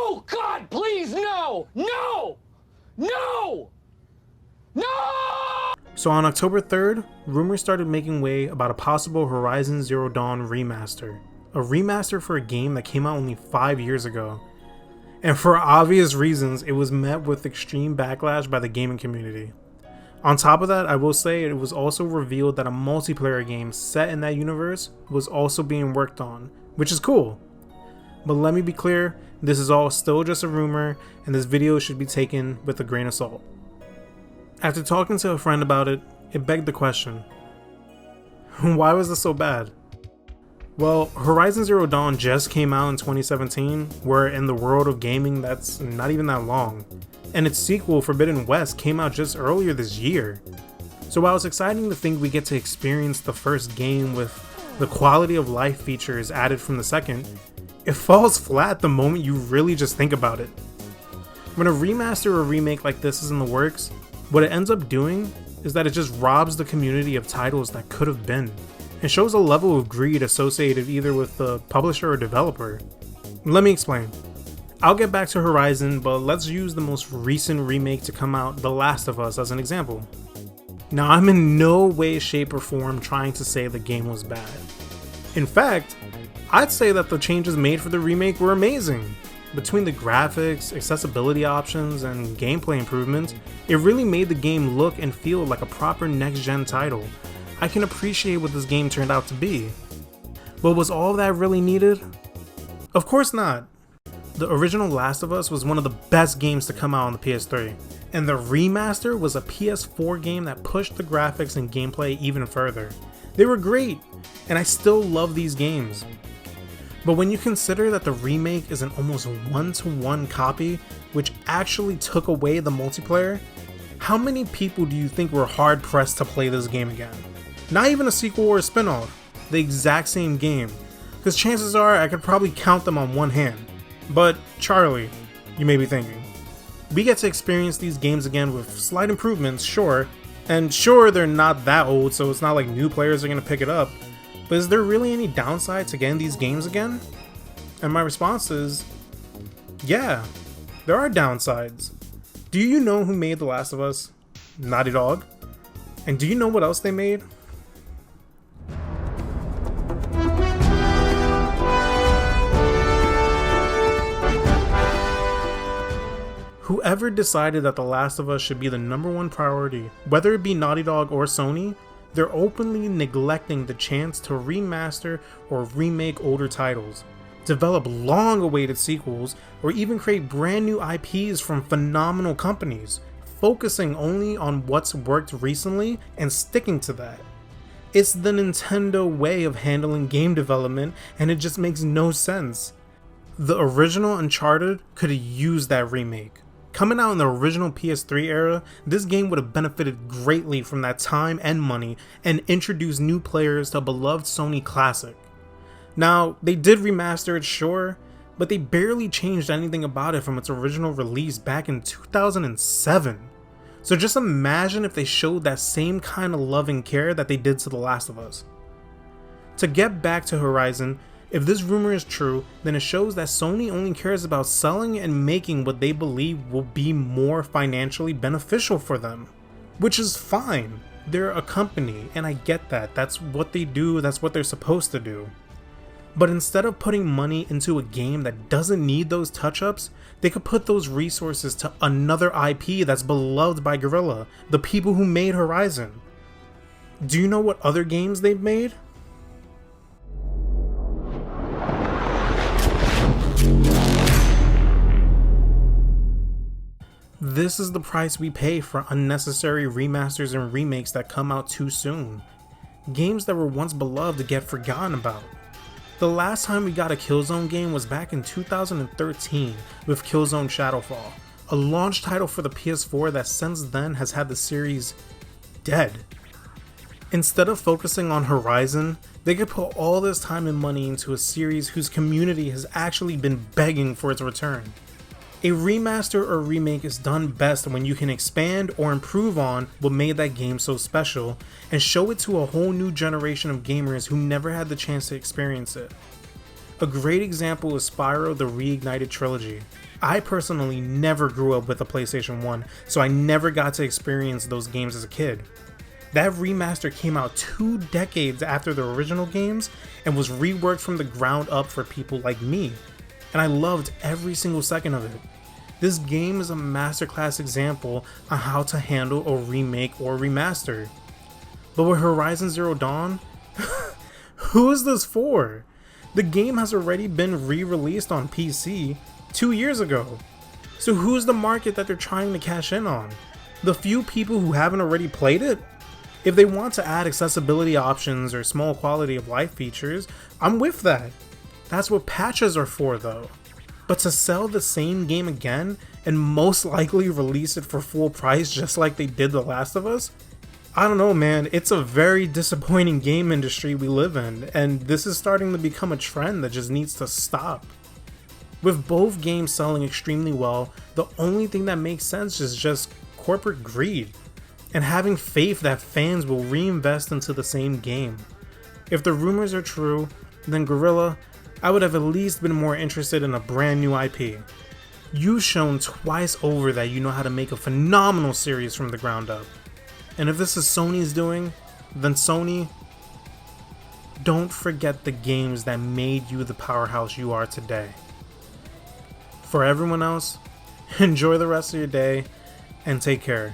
No! God, please, no! No! No! No! So on October 3rd, rumors started making way about a possible Horizon Zero Dawn remaster. A remaster for a game that came out only 5 years ago. And for obvious reasons, it was met with extreme backlash by the gaming community. On top of that, I will say it was also revealed that a multiplayer game set in that universe was also being worked on, which is cool. But let me be clear, this is all still just a rumor, and this video should be taken with a grain of salt. After talking to a friend about it, it begged the question, why was this so bad? Well, Horizon Zero Dawn just came out in 2017, where in the world of gaming that's not even that long. And its sequel, Forbidden West, came out just earlier this year. So while it's exciting to think we get to experience the first game with the quality of life features added from the second, it falls flat the moment you really just think about it. When a remaster or remake like this is in the works, what it ends up doing is that it just robs the community of titles that could have been, and shows a level of greed associated either with the publisher or developer. Let me explain. I'll get back to Horizon, but let's use the most recent remake to come out, The Last of Us, as an example. Now, I'm in no way, shape, or form trying to say the game was bad. In fact, I'd say that the changes made for the remake were amazing. Between the graphics, accessibility options, and gameplay improvements, it really made the game look and feel like a proper next-gen title. I can appreciate what this game turned out to be. But was all that really needed? Of course not. The original Last of Us was one of the best games to come out on the PS3, and the remaster was a PS4 game that pushed the graphics and gameplay even further. They were great, and I still love these games. But when you consider that the remake is an almost one-to-one copy, which actually took away the multiplayer, how many people do you think were hard-pressed to play this game again? Not even a sequel or a spin-off, the exact same game, because chances are I could probably count them on one hand. But Charlie, you may be thinking, we get to experience these games again with slight improvements, sure, and sure they're not that old, so it's not like new players are going to pick it up, but is there really any downside to getting these games again? And my response is, yeah, there are downsides. Do you know who made The Last of Us? Naughty Dog. And do you know what else they made? Whoever decided that The Last of Us should be the #1 priority, whether it be Naughty Dog or Sony, they're openly neglecting the chance to remaster or remake older titles, develop long-awaited sequels, or even create brand new IPs from phenomenal companies, focusing only on what's worked recently and sticking to that. It's the Nintendo way of handling game development, and it just makes no sense. The original Uncharted could have used that remake. Coming out in the original PS3 era, this game would have benefited greatly from that time and money and introduced new players to a beloved Sony classic. Now, they did remaster it, sure, but they barely changed anything about it from its original release back in 2007. So just imagine if they showed that same kind of love and care that they did to The Last of Us. To get back to Horizon, if this rumor is true, then it shows that Sony only cares about selling and making what they believe will be more financially beneficial for them. Which is fine. They're a company, and I get that. That's what they do, that's what they're supposed to do. But instead of putting money into a game that doesn't need those touch-ups, they could put those resources to another IP that's beloved by Guerrilla, the people who made Horizon. Do you know what other games they've made? This is the price we pay for unnecessary remasters and remakes that come out too soon. Games that were once beloved get forgotten about. The last time we got a Killzone game was back in 2013 with Killzone Shadowfall, a launch title for the PS4 that since then has had the series dead. Instead of focusing on Horizon, they could put all this time and money into a series whose community has actually been begging for its return. A remaster or remake is done best when you can expand or improve on what made that game so special and show it to a whole new generation of gamers who never had the chance to experience it. A great example is Spyro the Reignited Trilogy. I personally never grew up with a PlayStation 1, so I never got to experience those games as a kid. That remaster came out 2 decades after the original games and was reworked from the ground up for people like me, and I loved every single second of it. This game is a masterclass example on how to handle a remake or remaster. But with Horizon Zero Dawn, who is this for? The game has already been re-released on PC 2 years ago. So who's the market that they're trying to cash in on? The few people who haven't already played it? If they want to add accessibility options or small quality of life features, I'm with that. That's what patches are for though. But to sell the same game again and most likely release it for full price just like they did The Last of Us? I don't know, man. It's a very disappointing game industry we live in, and this is starting to become a trend that just needs to stop. With both games selling extremely well, the only thing that makes sense is just corporate greed and having faith that fans will reinvest into the same game. If the rumors are true, then Guerrilla, I would have at least been more interested in a brand new IP. You've shown twice over that you know how to make a phenomenal series from the ground up. And if this is Sony's doing, then Sony, don't forget the games that made you the powerhouse you are today. For everyone else, enjoy the rest of your day and take care.